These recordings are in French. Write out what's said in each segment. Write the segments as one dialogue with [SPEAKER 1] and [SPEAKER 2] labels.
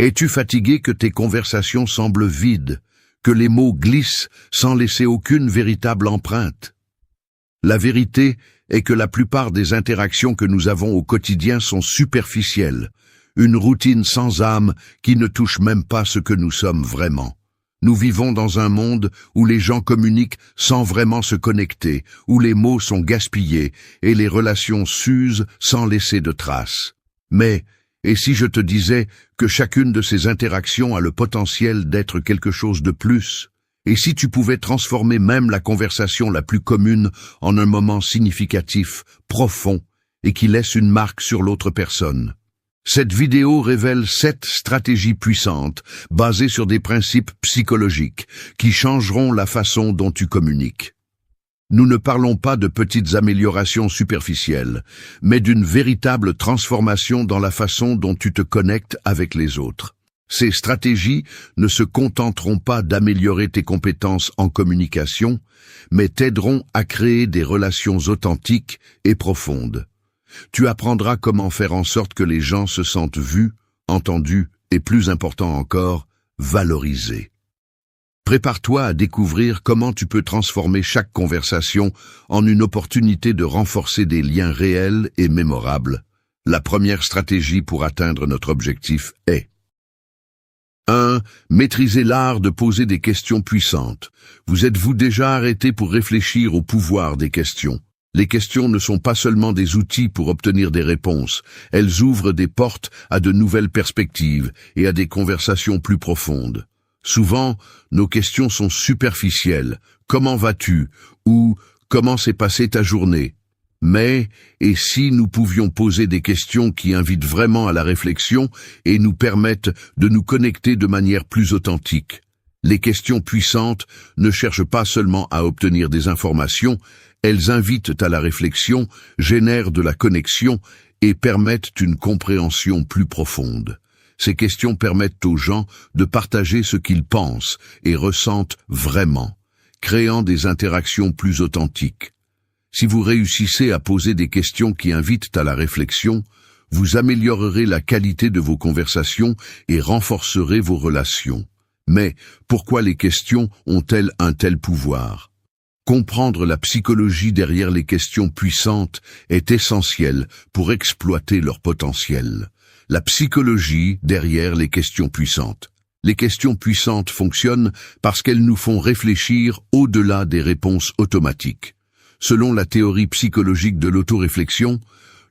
[SPEAKER 1] Es-tu fatigué que tes conversations semblent vides, que les mots glissent sans laisser aucune véritable empreinte? La vérité est que la plupart des interactions que nous avons au quotidien sont superficielles, une routine sans âme qui ne touche même pas ce que nous sommes vraiment. Nous vivons dans un monde où les gens communiquent sans vraiment se connecter, où les mots sont gaspillés et les relations s'usent sans laisser de traces. Mais, et si je te disais que chacune de ces interactions a le potentiel d'être quelque chose de plus? Et si tu pouvais transformer même la conversation la plus commune en un moment significatif, profond, et qui laisse une marque sur l'autre personne? Cette vidéo révèle 7 stratégies puissantes, basées sur des principes psychologiques, qui changeront la façon dont tu communiques. Nous ne parlons pas de petites améliorations superficielles, mais d'une véritable transformation dans la façon dont tu te connectes avec les autres. Ces stratégies ne se contenteront pas d'améliorer tes compétences en communication, mais t'aideront à créer des relations authentiques et profondes. Tu apprendras comment faire en sorte que les gens se sentent vus, entendus et, plus important encore, valorisés. Prépare-toi à découvrir comment tu peux transformer chaque conversation en une opportunité de renforcer des liens réels et mémorables. La première stratégie pour atteindre notre objectif est 1. Maîtriser l'art de poser des questions puissantes. Vous êtes-vous déjà arrêté pour réfléchir au pouvoir des questions? Les questions ne sont pas seulement des outils pour obtenir des réponses, elles ouvrent des portes à de nouvelles perspectives et à des conversations plus profondes. Souvent, nos questions sont superficielles. Comment vas-tu? Ou comment s'est passée ta journée? Mais, et si nous pouvions poser des questions qui invitent vraiment à la réflexion et nous permettent de nous connecter de manière plus authentique? Les questions puissantes ne cherchent pas seulement à obtenir des informations, elles invitent à la réflexion, génèrent de la connexion et permettent une compréhension plus profonde. Ces questions permettent aux gens de partager ce qu'ils pensent et ressentent vraiment, créant des interactions plus authentiques. Si vous réussissez à poser des questions qui invitent à la réflexion, vous améliorerez la qualité de vos conversations et renforcerez vos relations. Mais pourquoi les questions ont-elles un tel pouvoir? Comprendre la psychologie derrière les questions puissantes est essentiel pour exploiter leur potentiel. La psychologie derrière les questions puissantes. Les questions puissantes fonctionnent parce qu'elles nous font réfléchir au-delà des réponses automatiques. Selon la théorie psychologique de l'autoréflexion,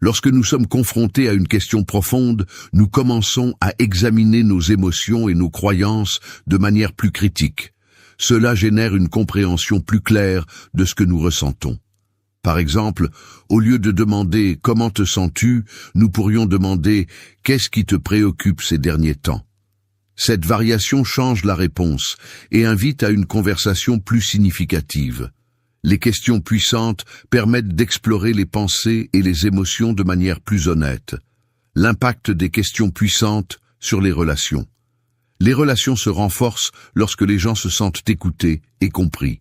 [SPEAKER 1] lorsque nous sommes confrontés à une question profonde, nous commençons à examiner nos émotions et nos croyances de manière plus critique. Cela génère une compréhension plus claire de ce que nous ressentons. Par exemple, au lieu de demander « Comment te sens-tu ?», nous pourrions demander « Qu'est-ce qui te préoccupe ces derniers temps ?» Cette variation change la réponse et invite à une conversation plus significative. Les questions puissantes permettent d'explorer les pensées et les émotions de manière plus honnête. L'impact des questions puissantes sur les relations. Les relations se renforcent lorsque les gens se sentent écoutés et compris.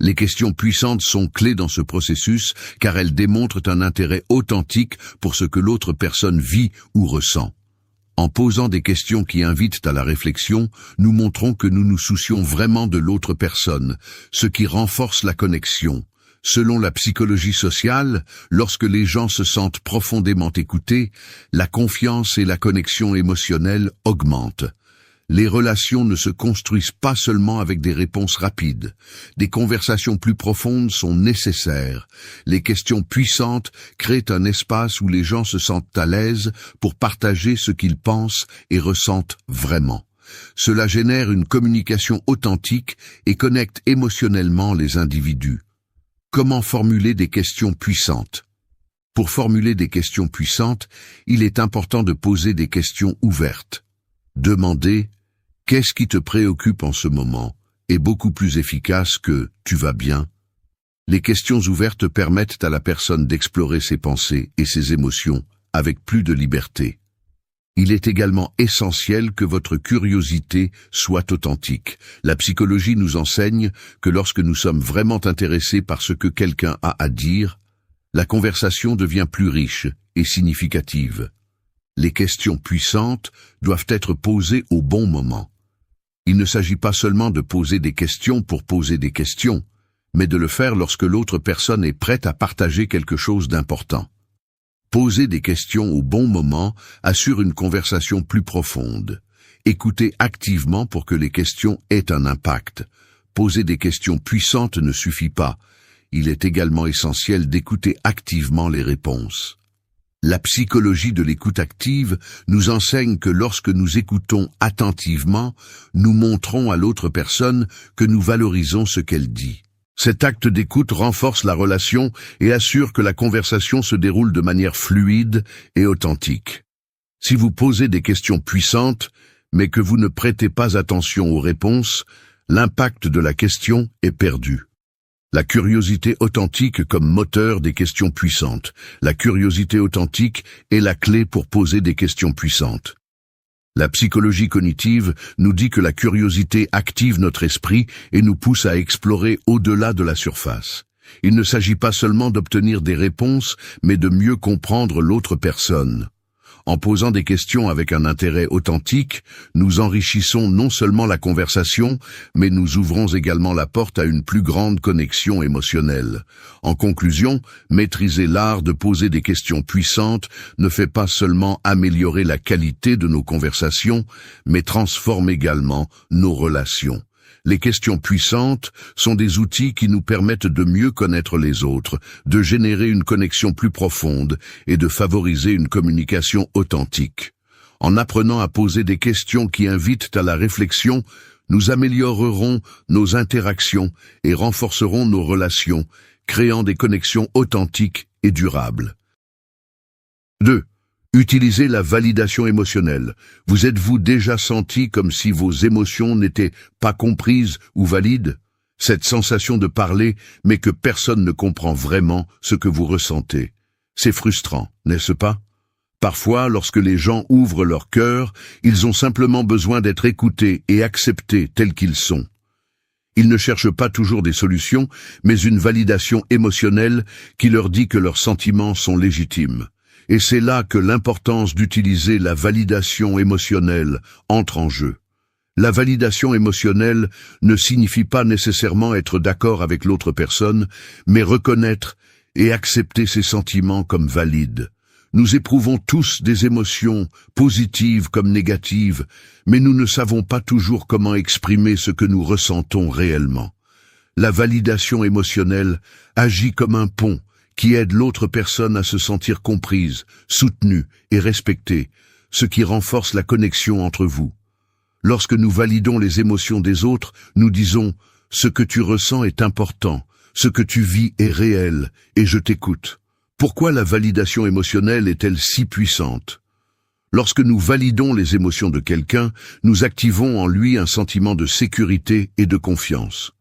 [SPEAKER 1] Les questions puissantes sont clés dans ce processus car elles démontrent un intérêt authentique pour ce que l'autre personne vit ou ressent. En posant des questions qui invitent à la réflexion, nous montrons que nous nous soucions vraiment de l'autre personne, ce qui renforce la connexion. Selon la psychologie sociale, lorsque les gens se sentent profondément écoutés, la confiance et la connexion émotionnelle augmentent. Les relations ne se construisent pas seulement avec des réponses rapides. Des conversations plus profondes sont nécessaires. Les questions puissantes créent un espace où les gens se sentent à l'aise pour partager ce qu'ils pensent et ressentent vraiment. Cela génère une communication authentique et connecte émotionnellement les individus. Comment formuler des questions puissantes? Pour formuler des questions puissantes, il est important de poser des questions ouvertes. Demander « Qu'est-ce qui te préoccupe en ce moment ?» est beaucoup plus efficace que « Tu vas bien ?» Les questions ouvertes permettent à la personne d'explorer ses pensées et ses émotions avec plus de liberté. Il est également essentiel que votre curiosité soit authentique. La psychologie nous enseigne que lorsque nous sommes vraiment intéressés par ce que quelqu'un a à dire, la conversation devient plus riche et significative. Les questions puissantes doivent être posées au bon moment. Il ne s'agit pas seulement de poser des questions pour poser des questions, mais de le faire lorsque l'autre personne est prête à partager quelque chose d'important. Poser des questions au bon moment assure une conversation plus profonde. Écoutez activement pour que les questions aient un impact. Poser des questions puissantes ne suffit pas. Il est également essentiel d'écouter activement les réponses. La psychologie de l'écoute active nous enseigne que lorsque nous écoutons attentivement, nous montrons à l'autre personne que nous valorisons ce qu'elle dit. Cet acte d'écoute renforce la relation et assure que la conversation se déroule de manière fluide et authentique. Si vous posez des questions puissantes, mais que vous ne prêtez pas attention aux réponses, l'impact de la question est perdu. La curiosité authentique comme moteur des questions puissantes. La curiosité authentique est la clé pour poser des questions puissantes. La psychologie cognitive nous dit que la curiosité active notre esprit et nous pousse à explorer au-delà de la surface. Il ne s'agit pas seulement d'obtenir des réponses, mais de mieux comprendre l'autre personne. En posant des questions avec un intérêt authentique, nous enrichissons non seulement la conversation, mais nous ouvrons également la porte à une plus grande connexion émotionnelle. En conclusion, maîtriser l'art de poser des questions puissantes ne fait pas seulement améliorer la qualité de nos conversations, mais transforme également nos relations. Les questions puissantes sont des outils qui nous permettent de mieux connaître les autres, de générer une connexion plus profonde et de favoriser une communication authentique. En apprenant à poser des questions qui invitent à la réflexion, nous améliorerons nos interactions et renforcerons nos relations, créant des connexions authentiques et durables. 2. Utilisez la validation émotionnelle. Vous êtes-vous déjà senti comme si vos émotions n'étaient pas comprises ou valides? Cette sensation de parler, mais que personne ne comprend vraiment ce que vous ressentez. C'est frustrant, n'est-ce pas? Parfois, lorsque les gens ouvrent leur cœur, ils ont simplement besoin d'être écoutés et acceptés tels qu'ils sont. Ils ne cherchent pas toujours des solutions, mais une validation émotionnelle qui leur dit que leurs sentiments sont légitimes. Et c'est là que l'importance d'utiliser la validation émotionnelle entre en jeu. La validation émotionnelle ne signifie pas nécessairement être d'accord avec l'autre personne, mais reconnaître et accepter ses sentiments comme valides. Nous éprouvons tous des émotions, positives comme négatives, mais nous ne savons pas toujours comment exprimer ce que nous ressentons réellement. La validation émotionnelle agit comme un pont qui aide l'autre personne à se sentir comprise, soutenue et respectée, ce qui renforce la connexion entre vous. Lorsque nous validons les émotions des autres, nous disons « ce que tu ressens est important, ce que tu vis est réel, et je t'écoute ». Pourquoi la validation émotionnelle est-elle si puissante? Lorsque nous validons les émotions de quelqu'un, nous activons en lui un sentiment de sécurité et de confiance.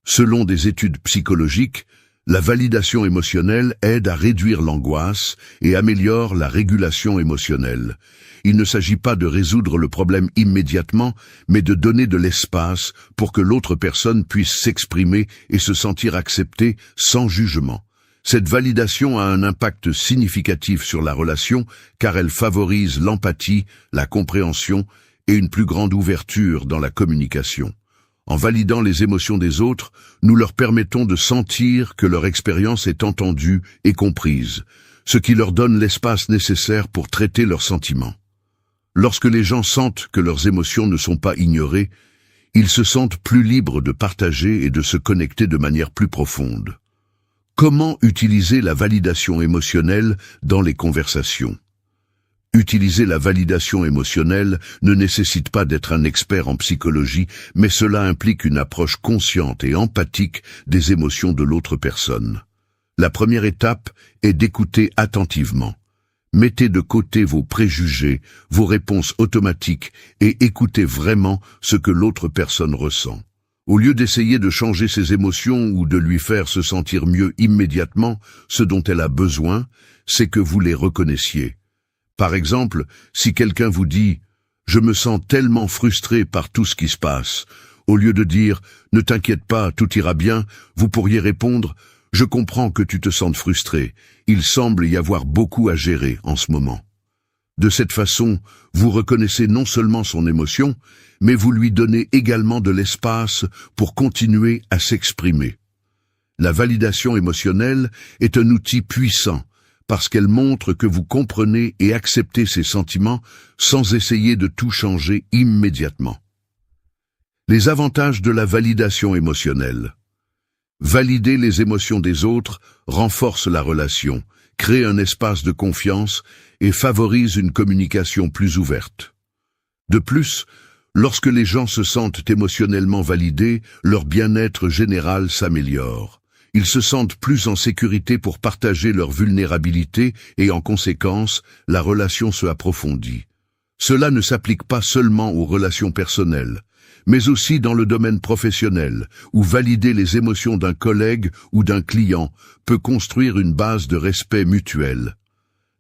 [SPEAKER 1] Selon des études psychologiques, la validation émotionnelle aide à réduire l'angoisse et améliore la régulation émotionnelle. Il ne s'agit pas de résoudre le problème immédiatement, mais de donner de l'espace pour que l'autre personne puisse s'exprimer et se sentir acceptée sans jugement. Cette validation a un impact significatif sur la relation car elle favorise l'empathie, la compréhension et une plus grande ouverture dans la communication. En validant les émotions des autres, nous leur permettons de sentir que leur expérience est entendue et comprise, ce qui leur donne l'espace nécessaire pour traiter leurs sentiments. Lorsque les gens sentent que leurs émotions ne sont pas ignorées, ils se sentent plus libres de partager et de se connecter de manière plus profonde. Comment utiliser la validation émotionnelle dans les conversations? Utiliser la validation émotionnelle ne nécessite pas d'être un expert en psychologie, mais cela implique une approche consciente et empathique des émotions de l'autre personne. La première étape est d'écouter attentivement. Mettez de côté vos préjugés, vos réponses automatiques et écoutez vraiment ce que l'autre personne ressent. Au lieu d'essayer de changer ses émotions ou de lui faire se sentir mieux immédiatement, ce dont elle a besoin, c'est que vous les reconnaissiez. Par exemple, si quelqu'un vous dit « Je me sens tellement frustré par tout ce qui se passe », au lieu de dire « Ne t'inquiète pas, tout ira bien », vous pourriez répondre « Je comprends que tu te sentes frustré, il semble y avoir beaucoup à gérer en ce moment ». De cette façon, vous reconnaissez non seulement son émotion, mais vous lui donnez également de l'espace pour continuer à s'exprimer. La validation émotionnelle est un outil puissant parce qu'elle montre que vous comprenez et acceptez ses sentiments sans essayer de tout changer immédiatement. Les avantages de la validation émotionnelle. Valider les émotions des autres renforce la relation, crée un espace de confiance et favorise une communication plus ouverte. De plus, lorsque les gens se sentent émotionnellement validés, leur bien-être général s'améliore. Ils se sentent plus en sécurité pour partager leur vulnérabilité et en conséquence, la relation se approfondit. Cela ne s'applique pas seulement aux relations personnelles, mais aussi dans le domaine professionnel, où valider les émotions d'un collègue ou d'un client peut construire une base de respect mutuel.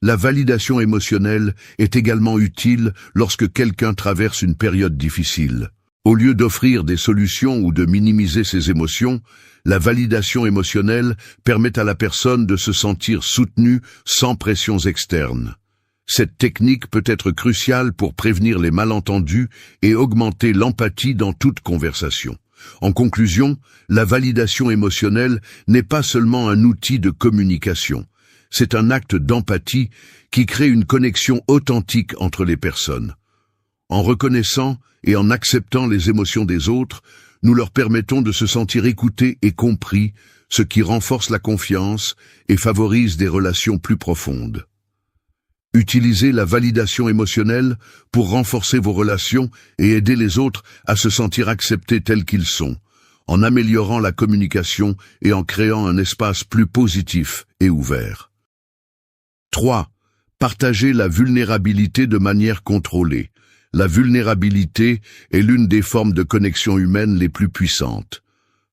[SPEAKER 1] La validation émotionnelle est également utile lorsque quelqu'un traverse une période difficile. Au lieu d'offrir des solutions ou de minimiser ses émotions, la validation émotionnelle permet à la personne de se sentir soutenue sans pressions externes. Cette technique peut être cruciale pour prévenir les malentendus et augmenter l'empathie dans toute conversation. En conclusion, la validation émotionnelle n'est pas seulement un outil de communication. C'est un acte d'empathie qui crée une connexion authentique entre les personnes. En reconnaissant et en acceptant les émotions des autres, nous leur permettons de se sentir écoutés et compris, ce qui renforce la confiance et favorise des relations plus profondes. Utilisez la validation émotionnelle pour renforcer vos relations et aider les autres à se sentir acceptés tels qu'ils sont, en améliorant la communication et en créant un espace plus positif et ouvert. 3. Partagez la vulnérabilité de manière contrôlée. La vulnérabilité est l'une des formes de connexion humaine les plus puissantes.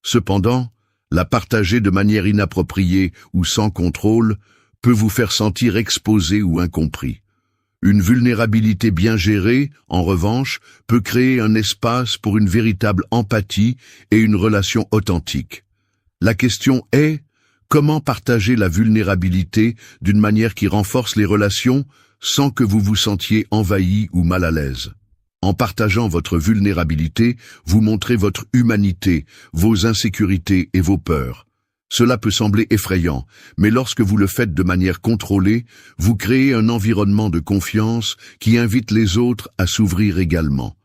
[SPEAKER 1] Cependant, la partager de manière inappropriée ou sans contrôle peut vous faire sentir exposé ou incompris. Une vulnérabilité bien gérée, en revanche, peut créer un espace pour une véritable empathie et une relation authentique. La question est, comment partager la vulnérabilité d'une manière qui renforce les relations sans que vous vous sentiez envahi ou mal à l'aise? En partageant votre vulnérabilité, vous montrez votre humanité, vos insécurités et vos peurs. Cela peut sembler effrayant, mais lorsque vous le faites de manière contrôlée, vous créez un environnement de confiance qui invite les autres à s'ouvrir également.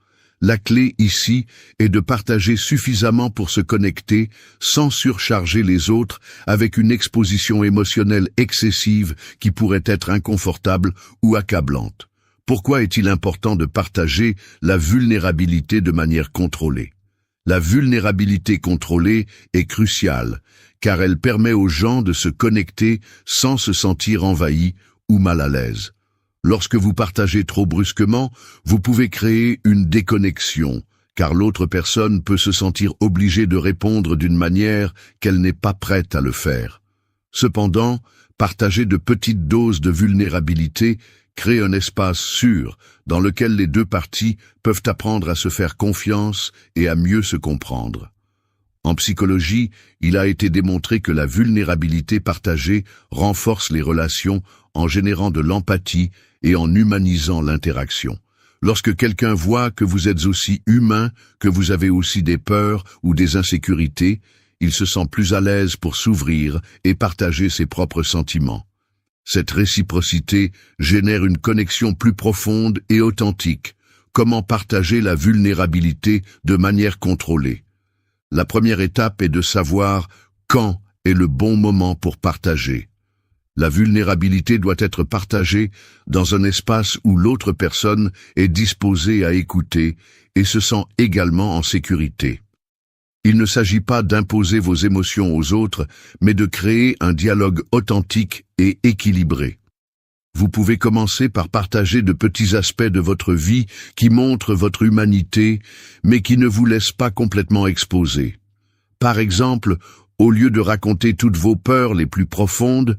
[SPEAKER 1] La clé ici est de partager suffisamment pour se connecter sans surcharger les autres avec une exposition émotionnelle excessive qui pourrait être inconfortable ou accablante. Pourquoi est-il important de partager la vulnérabilité de manière contrôlée? La vulnérabilité contrôlée est cruciale, car elle permet aux gens de se connecter sans se sentir envahis ou mal à l'aise. Lorsque vous partagez trop brusquement, vous pouvez créer une déconnexion, car l'autre personne peut se sentir obligée de répondre d'une manière qu'elle n'est pas prête à le faire. Cependant, partager de petites doses de vulnérabilité crée un espace sûr dans lequel les deux parties peuvent apprendre à se faire confiance et à mieux se comprendre. En psychologie, il a été démontré que la vulnérabilité partagée renforce les relations en générant de l'empathie et en humanisant l'interaction. Lorsque quelqu'un voit que vous êtes aussi humain, que vous avez aussi des peurs ou des insécurités, il se sent plus à l'aise pour s'ouvrir et partager ses propres sentiments. Cette réciprocité génère une connexion plus profonde et authentique. Comment partager la vulnérabilité de manière contrôlée? La première étape est de savoir quand est le bon moment pour partager. La vulnérabilité doit être partagée dans un espace où l'autre personne est disposée à écouter et se sent également en sécurité. Il ne s'agit pas d'imposer vos émotions aux autres, mais de créer un dialogue authentique et équilibré. Vous pouvez commencer par partager de petits aspects de votre vie qui montrent votre humanité, mais qui ne vous laissent pas complètement exposé. Par exemple, au lieu de raconter toutes vos peurs les plus profondes,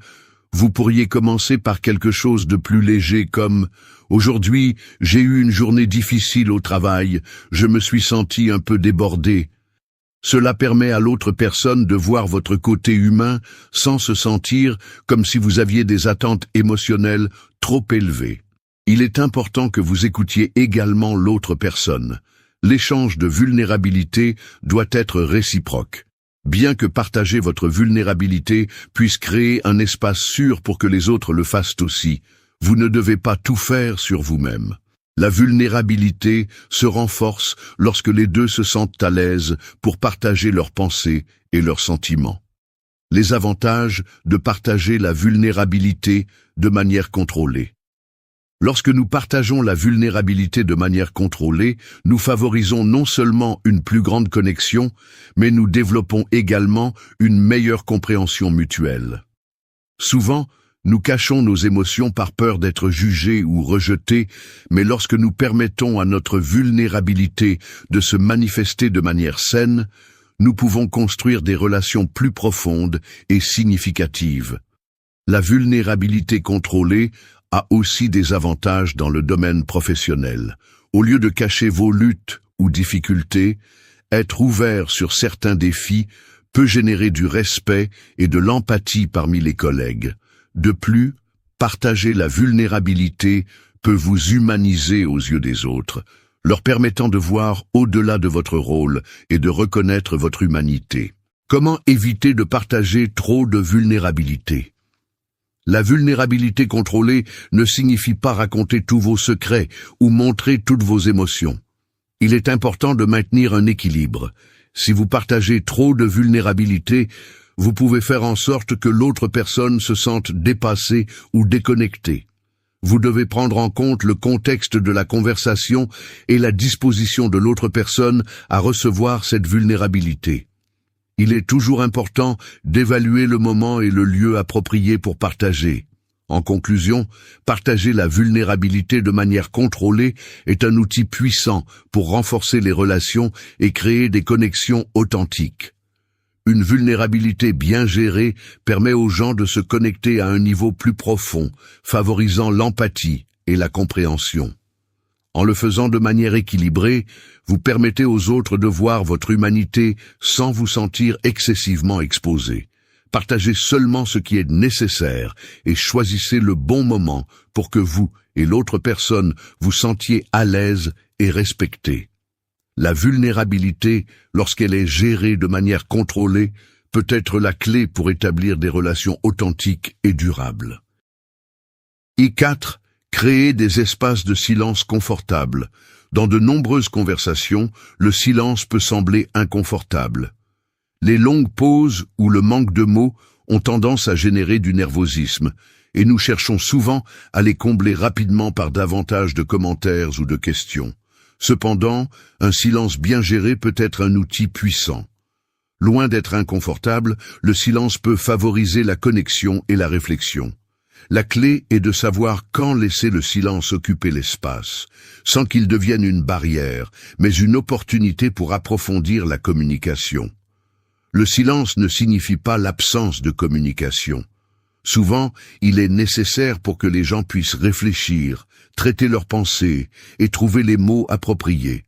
[SPEAKER 1] vous pourriez commencer par quelque chose de plus léger comme « Aujourd'hui, j'ai eu une journée difficile au travail, je me suis senti un peu débordé ». Cela permet à l'autre personne de voir votre côté humain sans se sentir comme si vous aviez des attentes émotionnelles trop élevées. Il est important que vous écoutiez également l'autre personne. L'échange de vulnérabilité doit être réciproque. Bien que partager votre vulnérabilité puisse créer un espace sûr pour que les autres le fassent aussi, vous ne devez pas tout faire sur vous-même. La vulnérabilité se renforce lorsque les deux se sentent à l'aise pour partager leurs pensées et leurs sentiments. Les avantages de partager la vulnérabilité de manière contrôlée. Lorsque nous partageons la vulnérabilité de manière contrôlée, nous favorisons non seulement une plus grande connexion, mais nous développons également une meilleure compréhension mutuelle. Souvent, nous cachons nos émotions par peur d'être jugés ou rejetés, mais lorsque nous permettons à notre vulnérabilité de se manifester de manière saine, nous pouvons construire des relations plus profondes et significatives. La vulnérabilité contrôlée a aussi des avantages dans le domaine professionnel. Au lieu de cacher vos luttes ou difficultés, être ouvert sur certains défis peut générer du respect et de l'empathie parmi les collègues. De plus, partager la vulnérabilité peut vous humaniser aux yeux des autres, leur permettant de voir au-delà de votre rôle et de reconnaître votre humanité. Comment éviter de partager trop de vulnérabilité ? La vulnérabilité contrôlée ne signifie pas raconter tous vos secrets ou montrer toutes vos émotions. Il est important de maintenir un équilibre. Si vous partagez trop de vulnérabilité, vous pouvez faire en sorte que l'autre personne se sente dépassée ou déconnectée. Vous devez prendre en compte le contexte de la conversation et la disposition de l'autre personne à recevoir cette vulnérabilité. Il est toujours important d'évaluer le moment et le lieu approprié pour partager. En conclusion, partager la vulnérabilité de manière contrôlée est un outil puissant pour renforcer les relations et créer des connexions authentiques. Une vulnérabilité bien gérée permet aux gens de se connecter à un niveau plus profond, favorisant l'empathie et la compréhension. En le faisant de manière équilibrée, vous permettez aux autres de voir votre humanité sans vous sentir excessivement exposé. Partagez seulement ce qui est nécessaire et choisissez le bon moment pour que vous et l'autre personne vous sentiez à l'aise et respectés. La vulnérabilité, lorsqu'elle est gérée de manière contrôlée, peut être la clé pour établir des relations authentiques et durables. I4. Créer des espaces de silence confortables. Dans de nombreuses conversations, le silence peut sembler inconfortable. Les longues pauses ou le manque de mots ont tendance à générer du nervosisme, et nous cherchons souvent à les combler rapidement par davantage de commentaires ou de questions. Cependant, un silence bien géré peut être un outil puissant. Loin d'être inconfortable, le silence peut favoriser la connexion et la réflexion. La clé est de savoir quand laisser le silence occuper l'espace, sans qu'il devienne une barrière, mais une opportunité pour approfondir la communication. Le silence ne signifie pas l'absence de communication. Souvent, il est nécessaire pour que les gens puissent réfléchir, traiter leurs pensées et trouver les mots appropriés.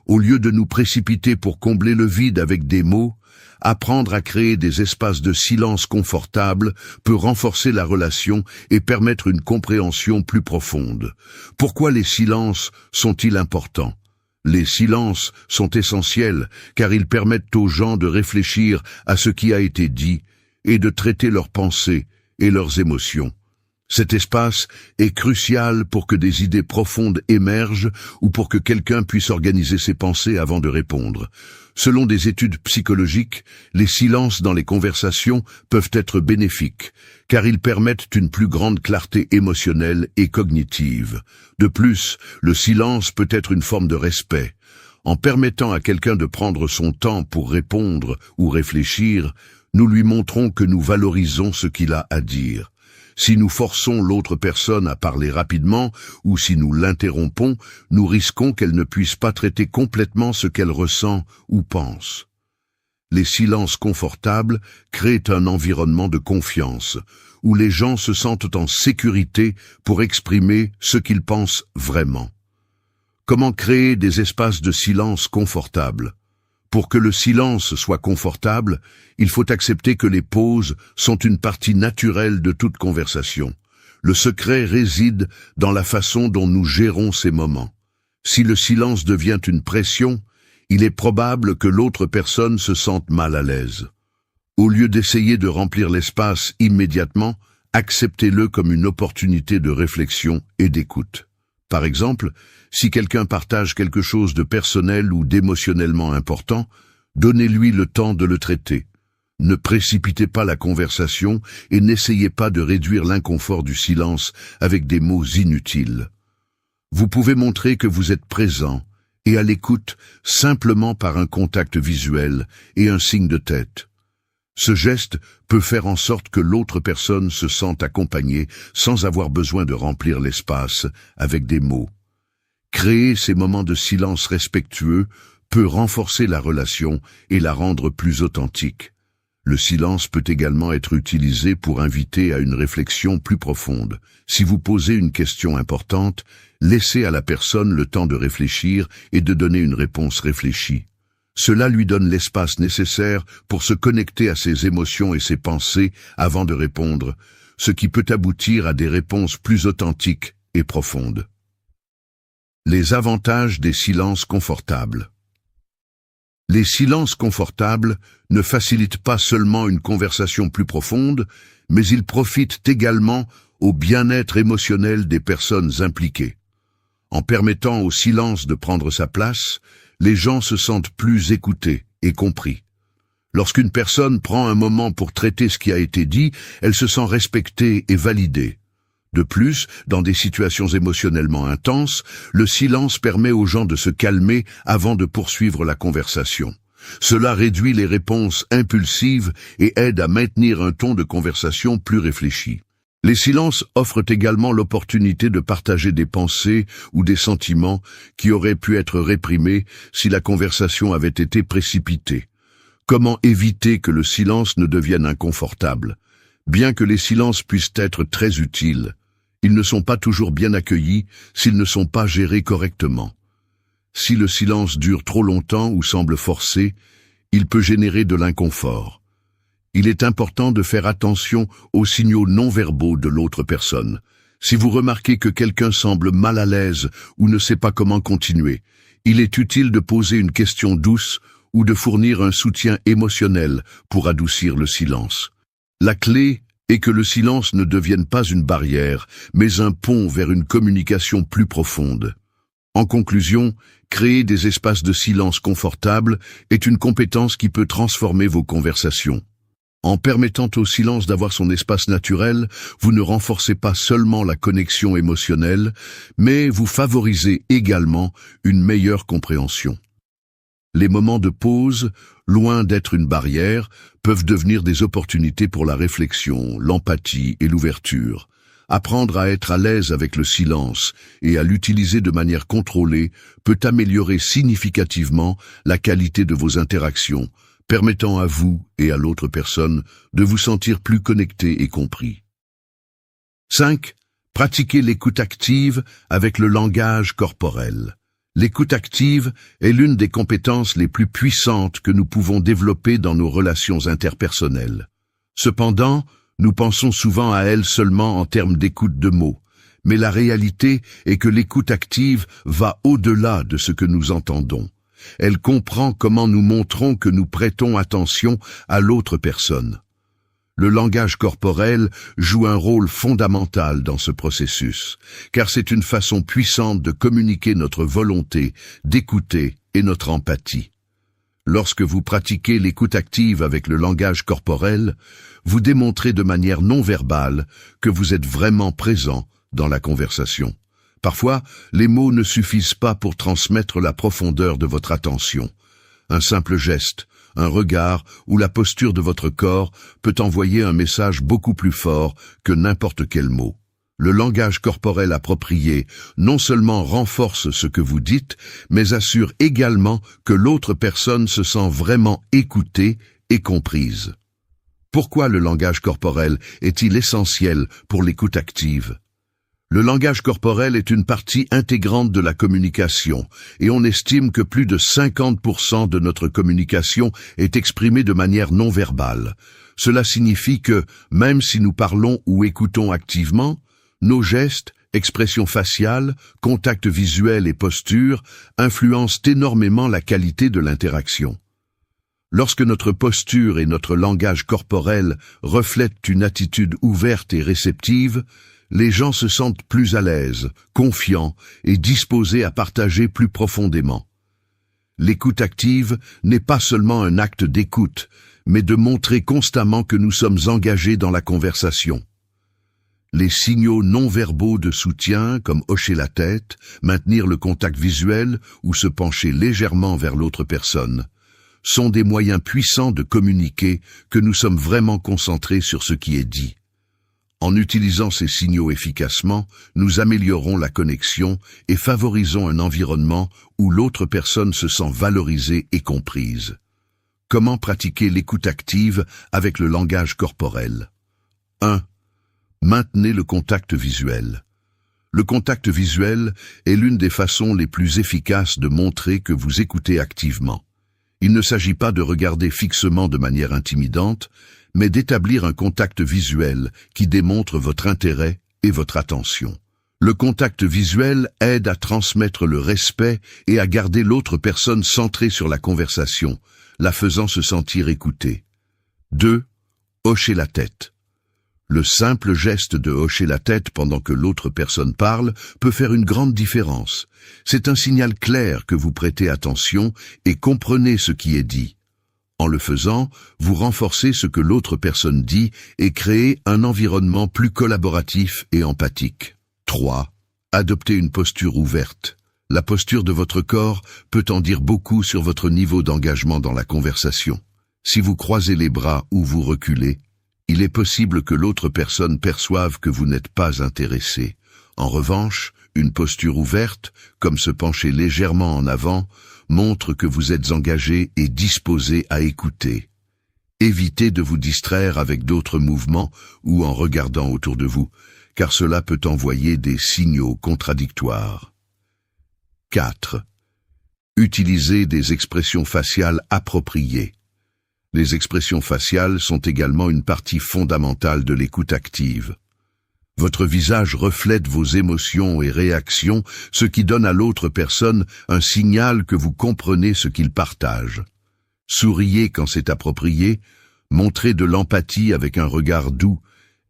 [SPEAKER 1] Au lieu de nous précipiter pour combler le vide avec des mots, apprendre à créer des espaces de silence confortables peut renforcer la relation et permettre une compréhension plus profonde. Pourquoi les silences sont-ils importants ? Les silences sont essentiels car ils permettent aux gens de réfléchir à ce qui a été dit et de traiter leurs pensées et leurs émotions. Cet espace est crucial pour que des idées profondes émergent ou pour que quelqu'un puisse organiser ses pensées avant de répondre. Selon des études psychologiques, les silences dans les conversations peuvent être bénéfiques, car ils permettent une plus grande clarté émotionnelle et cognitive. De plus, le silence peut être une forme de respect. En permettant à quelqu'un de prendre son temps pour répondre ou réfléchir, nous lui montrons que nous valorisons ce qu'il a à dire. Si nous forçons l'autre personne à parler rapidement ou si nous l'interrompons, nous risquons qu'elle ne puisse pas traiter complètement ce qu'elle ressent ou pense. Les silences confortables créent un environnement de confiance, où les gens se sentent en sécurité pour exprimer ce qu'ils pensent vraiment. Comment créer des espaces de silence confortables ? Pour que le silence soit confortable, il faut accepter que les pauses sont une partie naturelle de toute conversation. Le secret réside dans la façon dont nous gérons ces moments. Si le silence devient une pression, il est probable que l'autre personne se sente mal à l'aise. Au lieu d'essayer de remplir l'espace immédiatement, acceptez-le comme une opportunité de réflexion et d'écoute. Par exemple, si quelqu'un partage quelque chose de personnel ou d'émotionnellement important, donnez-lui le temps de le traiter. Ne précipitez pas la conversation et n'essayez pas de réduire l'inconfort du silence avec des mots inutiles. Vous pouvez montrer que vous êtes présent et à l'écoute simplement par un contact visuel et un signe de tête. Ce geste peut faire en sorte que l'autre personne se sente accompagnée sans avoir besoin de remplir l'espace avec des mots. Créer ces moments de silence respectueux peut renforcer la relation et la rendre plus authentique. Le silence peut également être utilisé pour inviter à une réflexion plus profonde. Si vous posez une question importante, laissez à la personne le temps de réfléchir et de donner une réponse réfléchie. Cela lui donne l'espace nécessaire pour se connecter à ses émotions et ses pensées avant de répondre, ce qui peut aboutir à des réponses plus authentiques et profondes. Les avantages des silences confortables. Les silences confortables ne facilitent pas seulement une conversation plus profonde, mais ils profitent également au bien-être émotionnel des personnes impliquées. En permettant au silence de prendre sa place, les gens se sentent plus écoutés et compris. Lorsqu'une personne prend un moment pour traiter ce qui a été dit, elle se sent respectée et validée. De plus, dans des situations émotionnellement intenses, le silence permet aux gens de se calmer avant de poursuivre la conversation. Cela réduit les réponses impulsives et aide à maintenir un ton de conversation plus réfléchi. Les silences offrent également l'opportunité de partager des pensées ou des sentiments qui auraient pu être réprimés si la conversation avait été précipitée. Comment éviter que le silence ne devienne inconfortable? Bien que les silences puissent être très utiles, ils ne sont pas toujours bien accueillis s'ils ne sont pas gérés correctement. Si le silence dure trop longtemps ou semble forcé, il peut générer de l'inconfort. Il est important de faire attention aux signaux non-verbaux de l'autre personne. Si vous remarquez que quelqu'un semble mal à l'aise ou ne sait pas comment continuer, il est utile de poser une question douce ou de fournir un soutien émotionnel pour adoucir le silence. La clé est que le silence ne devienne pas une barrière, mais un pont vers une communication plus profonde. En conclusion, créer des espaces de silence confortables est une compétence qui peut transformer vos conversations. En permettant au silence d'avoir son espace naturel, vous ne renforcez pas seulement la connexion émotionnelle, mais vous favorisez également une meilleure compréhension. Les moments de pause, loin d'être une barrière, peuvent devenir des opportunités pour la réflexion, l'empathie et l'ouverture. Apprendre à être à l'aise avec le silence et à l'utiliser de manière contrôlée peut améliorer significativement la qualité de vos interactions, permettant à vous et à l'autre personne de vous sentir plus connectés et compris. 5. Pratiquez l'écoute active avec le langage corporel. L'écoute active est l'une des compétences les plus puissantes que nous pouvons développer dans nos relations interpersonnelles. Cependant, nous pensons souvent à elle seulement en termes d'écoute de mots, mais la réalité est que l'écoute active va au-delà de ce que nous entendons. Elle comprend comment nous montrons que nous prêtons attention à l'autre personne. Le langage corporel joue un rôle fondamental dans ce processus, car c'est une façon puissante de communiquer notre volonté, d'écouter et notre empathie. Lorsque vous pratiquez l'écoute active avec le langage corporel, vous démontrez de manière non verbale que vous êtes vraiment présent dans la conversation. Parfois, les mots ne suffisent pas pour transmettre la profondeur de votre attention. Un simple geste, un regard ou la posture de votre corps peut envoyer un message beaucoup plus fort que n'importe quel mot. Le langage corporel approprié non seulement renforce ce que vous dites, mais assure également que l'autre personne se sent vraiment écoutée et comprise. Pourquoi le langage corporel est-il essentiel pour l'écoute active? Le langage corporel est une partie intégrante de la communication, et on estime que plus de 50% de notre communication est exprimée de manière non verbale. Cela signifie que, même si nous parlons ou écoutons activement, Nos gestes, expressions faciales, contact visuel et posture influencent énormément la qualité de l'interaction. Lorsque notre posture et notre langage corporel reflètent une attitude ouverte et réceptive, les gens se sentent plus à l'aise, confiants et disposés à partager plus profondément. L'écoute active n'est pas seulement un acte d'écoute, mais de montrer constamment que nous sommes engagés dans la conversation. Les signaux non-verbaux de soutien, comme hocher la tête, maintenir le contact visuel ou se pencher légèrement vers l'autre personne, sont des moyens puissants de communiquer que nous sommes vraiment concentrés sur ce qui est dit. En utilisant ces signaux efficacement, nous améliorons la connexion et favorisons un environnement où l'autre personne se sent valorisée et comprise. Comment pratiquer l'écoute active avec le langage corporel? 1. Maintenez le contact visuel. Le contact visuel est l'une des façons les plus efficaces de montrer que vous écoutez activement. Il ne s'agit pas de regarder fixement de manière intimidante, mais d'établir un contact visuel qui démontre votre intérêt et votre attention. Le contact visuel aide à transmettre le respect et à garder l'autre personne centrée sur la conversation, la faisant se sentir écoutée. 2. Hocher la tête. Le simple geste de hocher la tête pendant que l'autre personne parle peut faire une grande différence. C'est un signal clair que vous prêtez attention et comprenez ce qui est dit. En le faisant, vous renforcez ce que l'autre personne dit et créez un environnement plus collaboratif et empathique. 3. Adoptez une posture ouverte. La posture de votre corps peut en dire beaucoup sur votre niveau d'engagement dans la conversation. Si vous croisez les bras ou vous reculez, il est possible que l'autre personne perçoive que vous n'êtes pas intéressé. En revanche, une posture ouverte, comme se pencher légèrement en avant, montre que vous êtes engagé et disposé à écouter. Évitez de vous distraire avec d'autres mouvements ou en regardant autour de vous, car cela peut envoyer des signaux contradictoires. 4. Utilisez des expressions faciales appropriées. Les expressions faciales sont également une partie fondamentale de l'écoute active. Votre visage reflète vos émotions et réactions, ce qui donne à l'autre personne un signal que vous comprenez ce qu'il partage. Souriez quand c'est approprié, montrez de l'empathie avec un regard doux,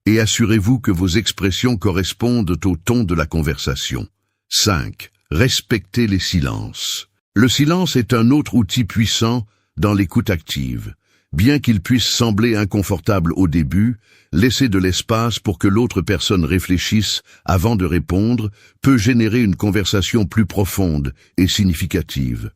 [SPEAKER 1] et assurez-vous que vos expressions correspondent au ton de la conversation. 5. Respectez les silences. Le silence est un autre outil puissant dans l'écoute active. Bien qu'il puisse sembler inconfortable au début, laisser de l'espace pour que l'autre personne réfléchisse avant de répondre peut générer une conversation plus profonde et significative.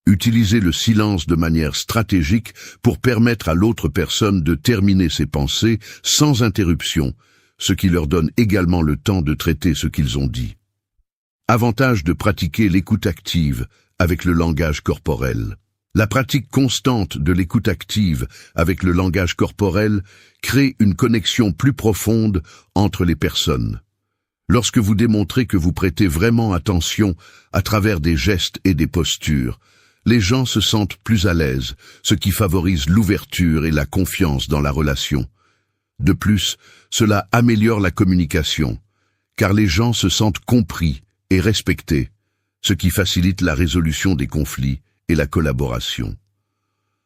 [SPEAKER 1] Utilisez le silence de manière stratégique pour permettre à l'autre personne de terminer ses pensées sans interruption, ce qui leur donne également le temps de traiter ce qu'ils ont dit. Avantage de pratiquer l'écoute active avec le langage corporel. La pratique constante de l'écoute active avec le langage corporel crée une connexion plus profonde entre les personnes. Lorsque vous démontrez que vous prêtez vraiment attention à travers des gestes et des postures, les gens se sentent plus à l'aise, ce qui favorise l'ouverture et la confiance dans la relation. De plus, cela améliore la communication, car les gens se sentent compris et respectés, ce qui facilite la résolution des conflits et la collaboration.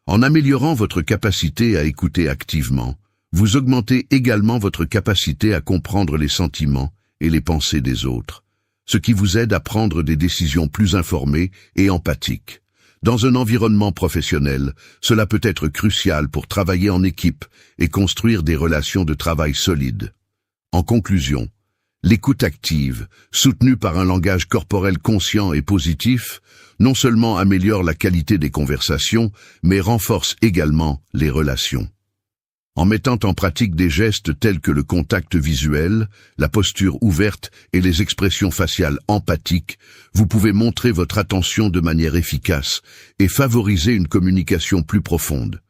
[SPEAKER 1] En améliorant votre capacité à écouter activement, vous augmentez également votre capacité à comprendre les sentiments et les pensées des autres, ce qui vous aide à prendre des décisions plus informées et empathiques. Dans un environnement professionnel, cela peut être crucial pour travailler en équipe et construire des relations de travail solides. En conclusion, l'écoute active, soutenue par un langage corporel conscient et positif, non seulement améliore la qualité des conversations, mais renforce également les relations. En mettant en pratique des gestes tels que le contact visuel, la posture ouverte et les expressions faciales empathiques, vous pouvez montrer votre attention de manière efficace et favoriser une communication plus profonde.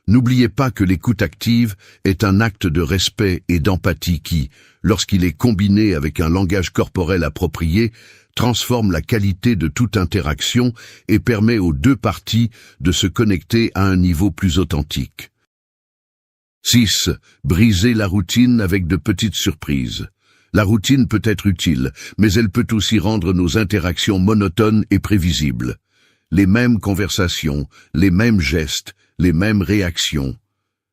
[SPEAKER 1] N'oubliez pas que l'écoute active est un acte de respect et d'empathie qui, lorsqu'il est combiné avec un langage corporel approprié, transforme la qualité de toute interaction et permet aux deux parties de se connecter à un niveau plus authentique. 6. Brisez la routine avec de petites surprises. La routine peut être utile, mais elle peut aussi rendre nos interactions monotones et prévisibles. Les mêmes conversations, les mêmes gestes, les mêmes réactions.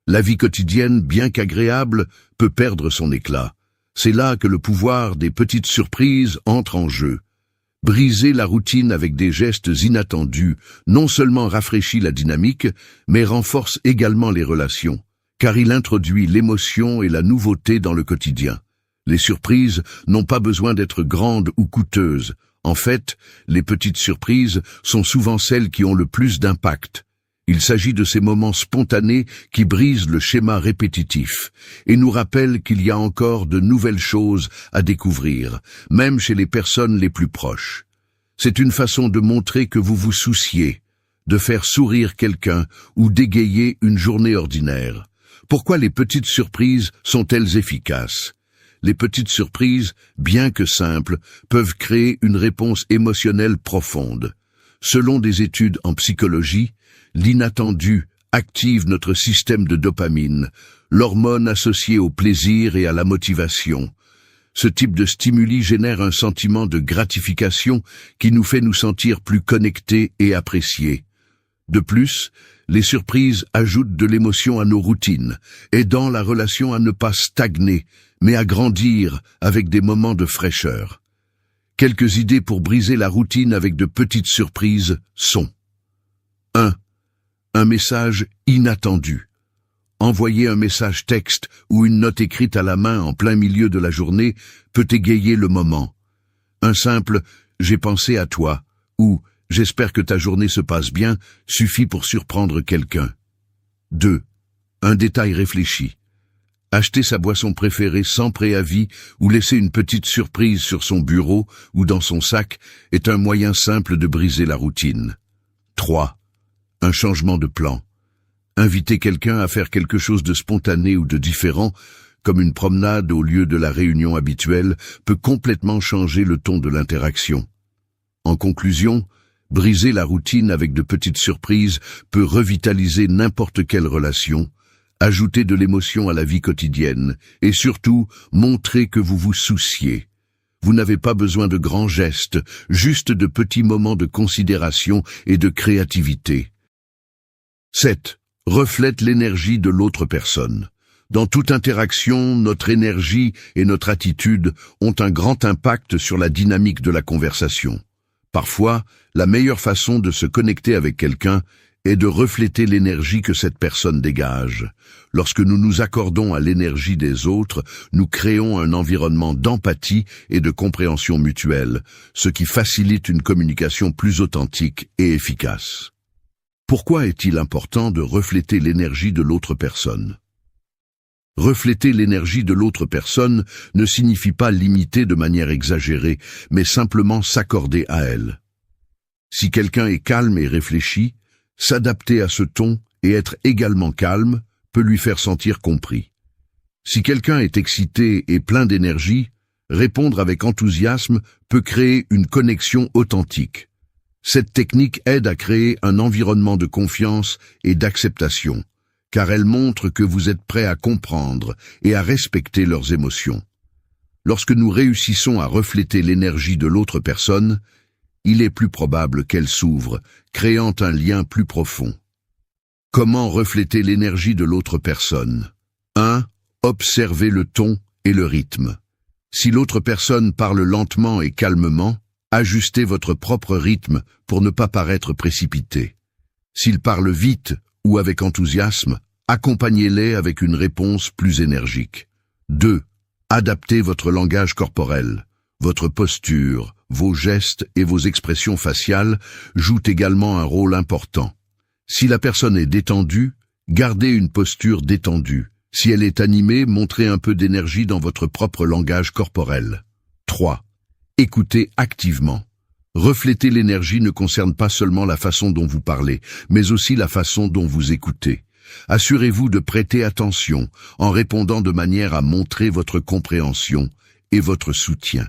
[SPEAKER 1] La vie quotidienne, bien qu'agréable, peut perdre son éclat. C'est là que le pouvoir des petites surprises entre en jeu. Briser la routine avec des gestes inattendus non seulement rafraîchit la dynamique, mais renforce également les relations, car il introduit l'émotion et la nouveauté dans le quotidien. Les surprises n'ont pas besoin d'être grandes ou coûteuses. En fait, les petites surprises sont souvent celles qui ont le plus d'impact. Il s'agit de ces moments spontanés qui brisent le schéma répétitif et nous rappellent qu'il y a encore de nouvelles choses à découvrir, même chez les personnes les plus proches. C'est une façon de montrer que vous vous souciez, de faire sourire quelqu'un ou d'égayer une journée ordinaire. Pourquoi les petites surprises sont-elles efficaces ? Les petites surprises, bien que simples, peuvent créer une réponse émotionnelle profonde. Selon des études en psychologie, l'inattendu active notre système de dopamine, l'hormone associée au plaisir et à la motivation. Ce type de stimuli génère un sentiment de gratification qui nous fait nous sentir plus connectés et appréciés. De plus, les surprises ajoutent de l'émotion à nos routines, aidant la relation à ne pas stagner, mais à grandir avec des moments de fraîcheur. Quelques idées pour briser la routine avec de petites surprises sont 1. Un message inattendu. Envoyer un message texte ou une note écrite à la main en plein milieu de la journée peut égayer le moment. Un simple « j'ai pensé à toi » ou « j'espère que ta journée se passe bien » suffit pour surprendre quelqu'un. 2. Un détail réfléchi. Acheter sa boisson préférée sans préavis ou laisser une petite surprise sur son bureau ou dans son sac est un moyen simple de briser la routine. 3. Un changement de plan. Inviter quelqu'un à faire quelque chose de spontané ou de différent, comme une promenade au lieu de la réunion habituelle, peut complètement changer le ton de l'interaction. En conclusion, briser la routine avec de petites surprises peut revitaliser n'importe quelle relation, ajouter de l'émotion à la vie quotidienne et surtout montrer que vous vous souciez. Vous n'avez pas besoin de grands gestes, juste de petits moments de considération et de créativité. 7. Reflète l'énergie de l'autre personne. Dans toute interaction, notre énergie et notre attitude ont un grand impact sur la dynamique de la conversation. Parfois, la meilleure façon de se connecter avec quelqu'un est de refléter l'énergie que cette personne dégage. Lorsque nous nous accordons à l'énergie des autres, nous créons un environnement d'empathie et de compréhension mutuelle, ce qui facilite une communication plus authentique et efficace. Pourquoi est-il important de refléter l'énergie de l'autre personne ? Refléter l'énergie de l'autre personne ne signifie pas l'imiter de manière exagérée, mais simplement s'accorder à elle. Si quelqu'un est calme et réfléchi, s'adapter à ce ton et être également calme peut lui faire sentir compris. Si quelqu'un est excité et plein d'énergie, répondre avec enthousiasme peut créer une connexion authentique. Cette technique aide à créer un environnement de confiance et d'acceptation, car elle montre que vous êtes prêt à comprendre et à respecter leurs émotions. Lorsque nous réussissons à refléter l'énergie de l'autre personne, il est plus probable qu'elle s'ouvre, créant un lien plus profond. Comment refléter l'énergie de l'autre personne ? 1. Observez le ton et le rythme. Si l'autre personne parle lentement et calmement, ajustez votre propre rythme pour ne pas paraître précipité. S'il parle vite ou avec enthousiasme, accompagnez-les avec une réponse plus énergique. 2. Adaptez votre langage corporel. Votre posture, vos gestes et vos expressions faciales jouent également un rôle important. Si la personne est détendue, gardez une posture détendue. Si elle est animée, montrez un peu d'énergie dans votre propre langage corporel. 3. Écoutez activement. Refléter l'énergie ne concerne pas seulement la façon dont vous parlez, mais aussi la façon dont vous écoutez. Assurez-vous de prêter attention en répondant de manière à montrer votre compréhension et votre soutien.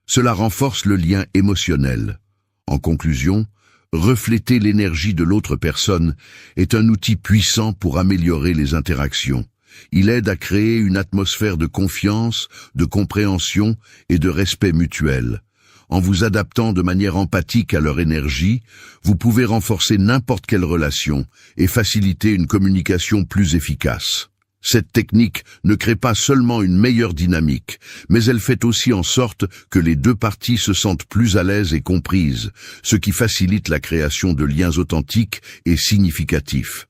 [SPEAKER 1] Cela renforce le lien émotionnel. En conclusion, refléter l'énergie de l'autre personne est un outil puissant pour améliorer les interactions, Il aide à créer une atmosphère de confiance, de compréhension et de respect mutuel. En vous adaptant de manière empathique à leur énergie, vous pouvez renforcer n'importe quelle relation et faciliter une communication plus efficace. Cette technique ne crée pas seulement une meilleure dynamique, mais elle fait aussi en sorte que les deux parties se sentent plus à l'aise et comprises, ce qui facilite la création de liens authentiques et significatifs.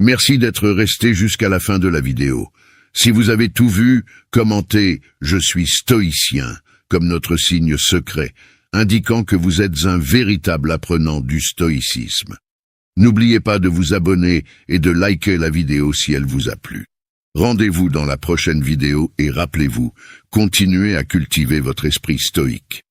[SPEAKER 1] Merci d'être resté jusqu'à la fin de la vidéo. Si vous avez tout vu, commentez « Je suis stoïcien » comme notre signe secret, indiquant que vous êtes un véritable apprenant du stoïcisme. N'oubliez pas de vous abonner et de liker la vidéo si elle vous a plu. Rendez-vous dans la prochaine vidéo et rappelez-vous, continuez à cultiver votre esprit stoïque.